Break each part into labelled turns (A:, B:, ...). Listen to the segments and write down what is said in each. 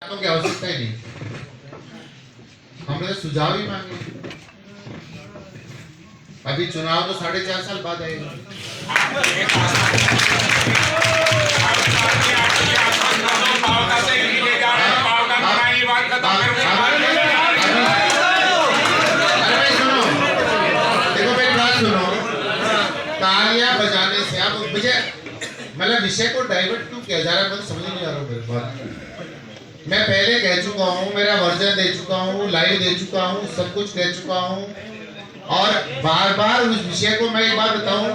A: तो क्या आवश्यकता ही नहीं, हमने तो सुझाव ही मांगे। अभी चुनाव तो 4.5 साल बाद आएगा। देखो मेरी बात सुनो, तालियां बजाने से आप मुझे मतलब विषय को डाइवर्ट क्यों किया जा रहा है, मुझे समझ नहीं आ रहा मेरी बात। मैं पहले कह चुका हूँ, मेरा वर्जन दे चुका हूँ, लाइव दे चुका हूँ, सब कुछ कह चुका हूँ, और बार बार उस विषय को मैं एक बार बताऊं,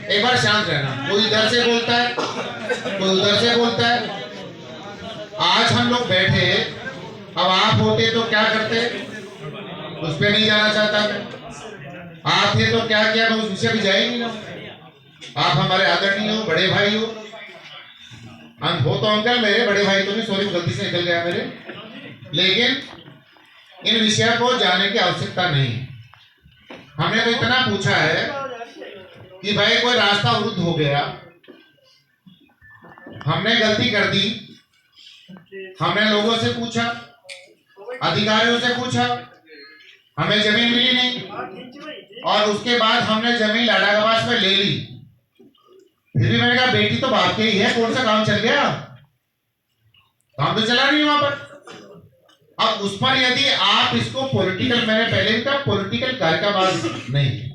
A: एक बार शांत रहना। कोई इधर से बोलता है, कोई उधर से बोलता है। आज हम लोग बैठे, अब आप होते तो क्या करते, उस पर नहीं जाना चाहता मैं। आप थे तो क्या किया, मैं उस विषय पर जाएंगे ना। आप हमारे आदरणीय हो, बड़े भाई हो, हम हो तो अंकल मेरे, बड़े भाई तो नहीं, सॉरी गलती से निकल गया मेरे, लेकिन इन विषयों को जाने की आवश्यकता नहीं। हमने तो इतना पूछा है कि भाई कोई रास्ता अवरुद्ध हो गया, हमने गलती कर दी, हमने लोगों से पूछा, अधिकारियों से पूछा, हमें जमीन मिली नहीं, और उसके बाद हमने जमीन लाडागवास में ले ली। फिर भी मैंने कहा बेटी तो बाप के ही है, कौन सा काम चल गया, काम तो चला नहीं वहां पर। अब उस पर यदि आप इसको पॉलिटिकल, मैंने पहले भी कहा पॉलिटिकल कार्य का बात नहीं,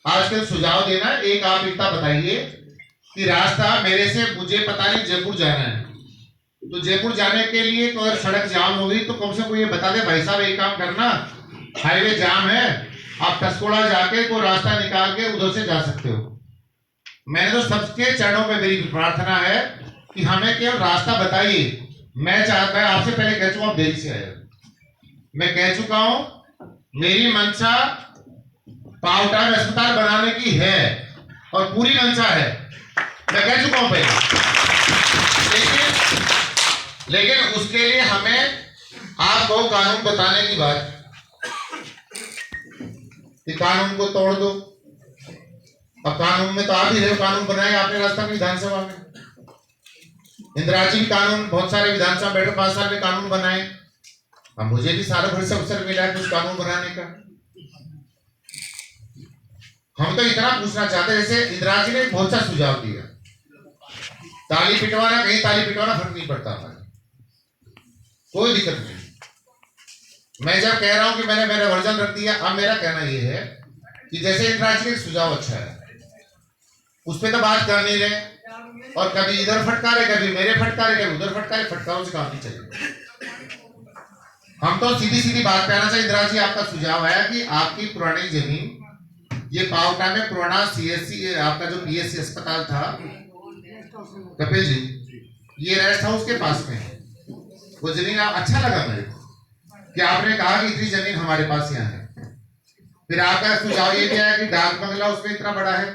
A: आजकल सुझाव देना। एक आप इतना बताइए कि रास्ता मेरे से, मुझे पता नहीं जयपुर जाना है, तो जयपुर जाने के लिए तो अगर सड़क जाम हो गई तो कम से कम ये बता दे भाई साहब, एक काम करना, हाईवे जाम है, आप टसकोड़ा जाके कोई रास्ता निकाल के उधर से जा सकते हो। मैंने तो सबके चरणों में मेरी प्रार्थना है कि हमें केवल रास्ता बताइए। मैं आपसे पहले कह चुका हूं, देरी से आया, मैं कह चुका हूं मेरी मंशा पावटा में अस्पताल बनाने की है, और पूरी मंशा है, मैं कह चुका हूं पहले। लेकिन उसके लिए हमें आपको कानून बताने की बात, कि कानून को तोड़ दो। अब कानून में तो आप ही कानून बनाए आपने राजस्थान विधानसभा में, इंदिरा जी भी कानून, बहुत सारे विधानसभा बैठे 5 साल में कानून बनाए। अब मुझे भी सारा भर से अवसर मिला है कुछ कानून बनाने का। हम तो इतना पूछना चाहते हैं, जैसे इंदिरा जी ने बहुत सा सुझाव दिया, ताली पिटवाना, कहीं ताली पिटवाना फर्क नहीं पड़ता हमारे, कोई दिक्कत नहीं। मैं जब कह रहा हूं कि मैंने मेरा वर्जन रख दिया, अब मेरा कहना यह है कि जैसे इंदिरा जी का सुझाव अच्छा है, उस पर तो बात कर नहीं रहे, और कभी इधर फटकारे, कभी मेरे फटकारे, कभी उधर फटकारे, फटकारों से काम नहीं चलेगा। हम तो सीधी सीधी बात पे आना चाहिए। इंदिरा जी, आपका सुझाव आया कि आपकी पुरानी जमीन, ये पावटा में पुराना सीएससी, आपका जो पीएससी अस्पताल था कपिल जी, ये रेस्ट हाउस के पास में है, वो जमीन अच्छा लगा मेरे को कि आपने कहा कि इतनी जमीन हमारे पास यहाँ है। फिर आपका सुझाव ये क्या है कि डाक बंगला उसमें इतना बड़ा है,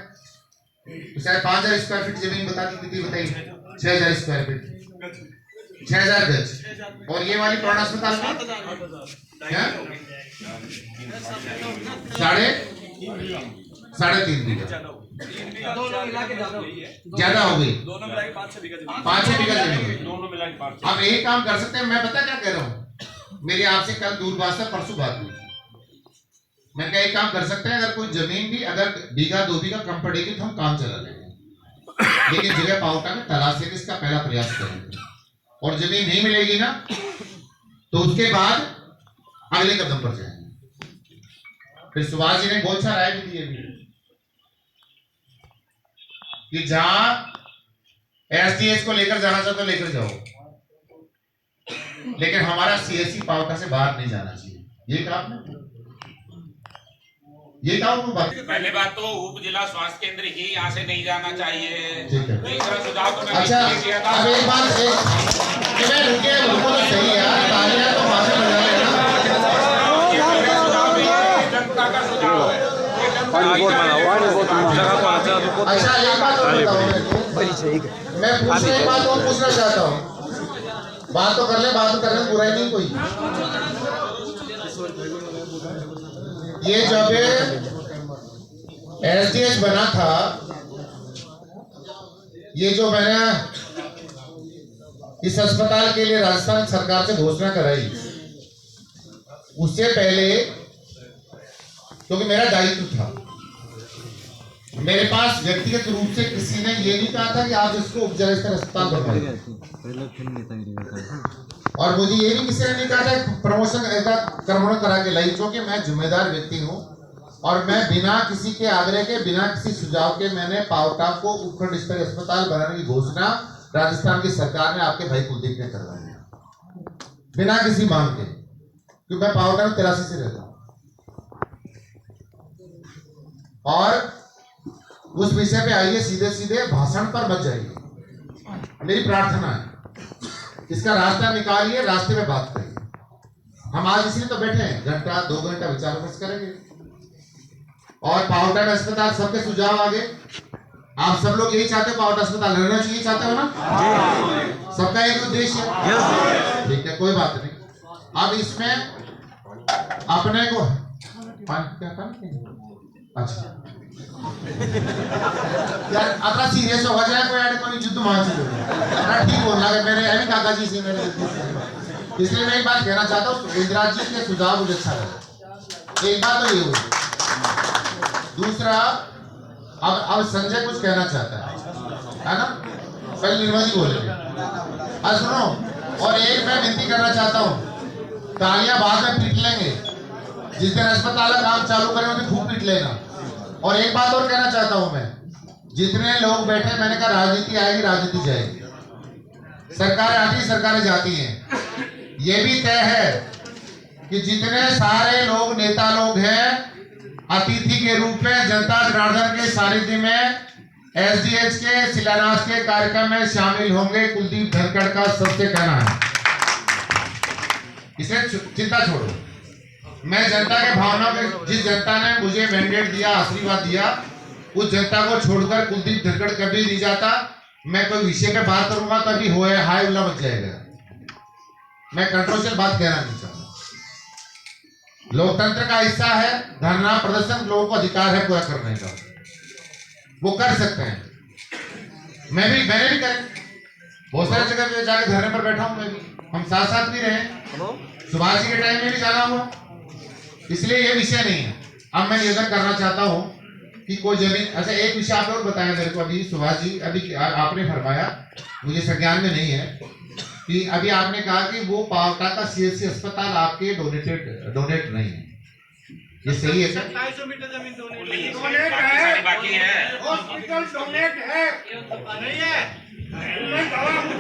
A: तो शायद 5000 स्क्वायर फीट जमीन बता दी, कितनी बताइए, 6000 स्क्वायर फीट, 6000 गज। और ये वाली पुराना अस्पताल में साढ़े 3 बीघा, ज्यादा हो गई, 5-6 बीघा जमीन। अब एक काम कर सकते हैं, मैं पता क्या कह रहा हूँ, मेरी आपसे कल दूरभाष से परसों बात हुई, मैं क्या एक काम कर सकते हैं, अगर कोई जमीन भी अगर 1-2 बीघा कम पड़ेगी तो हम काम चला लेंगे, लेकिन जगह पावटा में तलाश से इसका पहला प्रयास करेंगे, और जमीन नहीं मिलेगी ना तो उसके बाद अगले कदम पर जाएंगे। फिर सुभाष जी ने बहुत सारा राय भी दिए कि जहां एसडीएस को लेकर जाना चाहते तो लेकर जाओ, लेकिन हमारा सीएससी पावटा से बाहर नहीं जाना चाहिए, ये कहा आपने, ये क्या बात?
B: पहले बात तो उप जिला स्वास्थ्य केंद्र ही यहाँ से नहीं जाना चाहिए।
A: ठीक है,
B: दूसरा सुझाव तो
A: अच्छा, अब एक बात रुके, बिल्कुल सही है यार, तालियां तो माथे बजा लेना।
B: जनता का सुझाव है।
A: अच्छा एक बात और बताओ, मैं एक बात और पूछना चाहता हूँ, बात तो कर ले, बात तो कर ले, बुराई नहीं कोई। ये जब एसडीएच बना था, ये जो मैंने इस अस्पताल के लिए राजस्थान सरकार से घोषणा कराई, उससे पहले क्योंकि मेरा दायित्व था, मेरे पास व्यक्तिगत रूप से किसी ने ये नहीं कहा था कि आप इसको उप जिला स्तर अस्पताल बनवाइए, और मुझे ये भी किसी ने नहीं कहा था प्रमोशन ऐसा कर्मण करा के लाई, क्योंकि मैं जिम्मेदार व्यक्ति हूँ और मैं बिना किसी के आग्रह के, बिना किसी सुझाव के मैंने पावटा को उपखंड स्तरीय अस्पताल बनाने की घोषणा राजस्थान की सरकार ने आपके भाई कुलदीप ने करवाई है, बिना किसी मांग के, क्योंकि मैं पावटा में 83 से रहता हूँ। और उस विषय पे आइए, सीधे सीधे भाषण पर मत जाइए, मेरी प्रार्थना है, इसका रास्ता निकालिए, रास्ते में बात करिए। हम आज इसलिए तो बैठे हैं, घंटा 2 घंटा विचार विमर्श करेंगे और पावटा अस्पताल सबके सुझाव आगे। आप सब लोग यही चाहते हो पावटा अस्पताल रहना चाहिए, चाहते हो ना? सबका एक उद्देश्य है, ठीक है, कोई बात नहीं। अब इसमें अपने को क्या अच्छा यार अपना सीरियस हो जाए कोई ऐड कोई युद्ध मान से ठीक बोलना है मेरे अभी काका जी से मेरे, इसलिए मैं एक बात कहना चाहता हूँ, इंदिरा जी के सुझाव मुझे अच्छा लगा, एक बात तो ये हुई। दूसरा, अब संजय कुछ कहना चाहता है ना, पहले निर्मला जी बोलेंगे। आज सुनो, और एक मैं विनती करना चाहता हूँ, तालियां बाद में पीट लेंगे, जिस दिन अस्पताल का काम चालू करें उसे खूब पीट लेना। और एक बात और कहना चाहता हूं मैं, जितने लोग बैठे, मैंने कहा राजनीति आएगी राजनीति जाएगी, सरकारें आती सरकारें जाती हैं, ये भी तय है कि जितने सारे लोग नेता लोग हैं, अतिथि के रूप में जनता जनार्दन के सानिध्य में एसडीएच के शिलान्यास के कार्यक्रम में शामिल होंगे, कुलदीप धनखड़ का सबसे कहना है। इसे चिंता छोड़ो, मैं जनता के भावना में, जिस जनता ने मुझे मैंडेट दिया, आशीर्वाद दिया, उस जनता को छोड़कर कुलदीप धनखड़ कभी नहीं जाता। मैं कोई विषय पे बात करूंगा तो अभी होए हाय उल्ला मच जाएगा, मैं कंट्रोवर्शियल बात कहना नहीं चाहता। लोकतंत्र का हिस्सा है, धरना प्रदर्शन लोगों को अधिकार है पूरा करने का, वो कर सकते हैं, मैंने भी करें, बहुत सारी जगह पे जाके धरने पर बैठा हूं मैं भी, हम साथ साथ भी रहे, सुभाष जी के टाइम में भी जाना हुआ, इसलिए ये विषय नहीं है। अब मैं निवेदन करना चाहता हूं कि कोई जमीन, अच्छा एक विषय आप लोग बताया मेरे को, अभी सुभाष जी अभी आपने फरमाया, मुझे संज्ञान में नहीं है, कि अभी आपने कहा कि वो पावटा का सीएससी अस्पताल आपके डोनेट नहीं है, ये सही है सर?
C: 2700 मीटर जमीन डोनेट
B: बाकी है,
C: हॉस्पिटल डोनेट है, नहीं है, मैं गवाह हूं,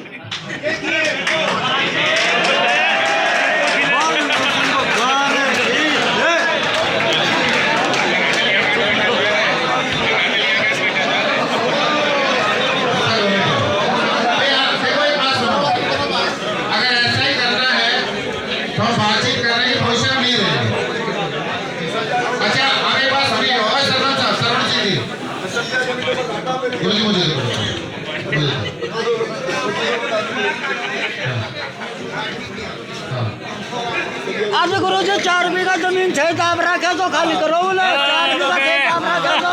D: आज गुरु जी 4 बीघा जमीन थे दाम रखे तो खाली करो बोले 4 बीघा थे दाम रखे तो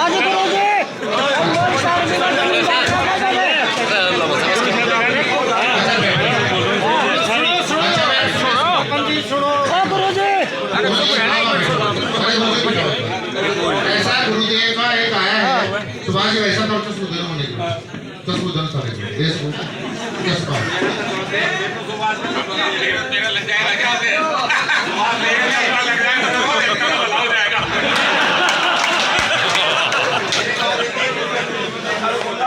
D: आज गुरु जी 4 बीघा जमीन दाम रखे सुनो गुरु जी।
A: ऐसा गुरुदेव का एक आया है, सुभाष जी वैसा तो सुधर होने का, तो सुधर सारे देश को किस का
B: तेरा लग जाएगा क्या से? तेरा लग जाएगा तो भला हो जाएगा।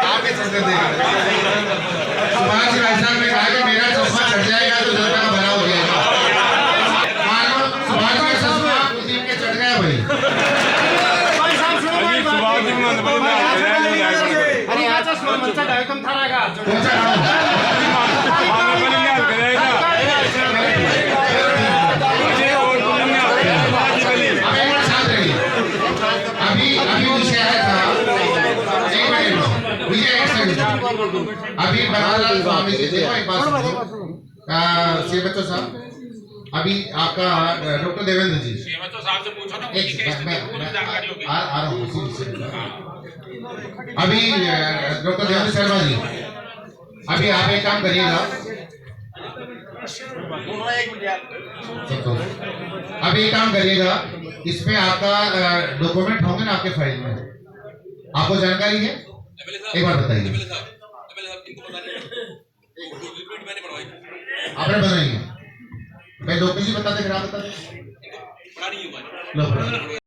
A: आप ये चलते देगा, सुभाष जी वैसा ने कहा कि मेरा चश्मा चढ़ जाएगा तो जनता का भला हो जाएगा। मानो सुभाष जी का चश्मा कुलदीप के चढ़ गया भाई,
C: अरे यहाँ चश्मा मंचा डाल तुम थारागा
A: अभी बनारस स्वामी जी देखो एक बात श्रीमतो साहब, अभी आपका डॉक्टर देवेंद्र जी,
B: श्रीमतो साहब से पूछो ना,
A: एक
B: जानकारी होगी।
A: आ रहा हूँ अभी डॉक्टर देवेंद्र शर्मा जी, अभी आप एक काम करिएगा, अभी एक काम करिएगा, इसमें आपका डॉक्यूमेंट होंगे ना आपके फाइल में, आपको जानकारी है? एक बार बताइए। आपने बनाई है? मैं डॉक्यूमेंट बताते, फिर आप बताते। लो।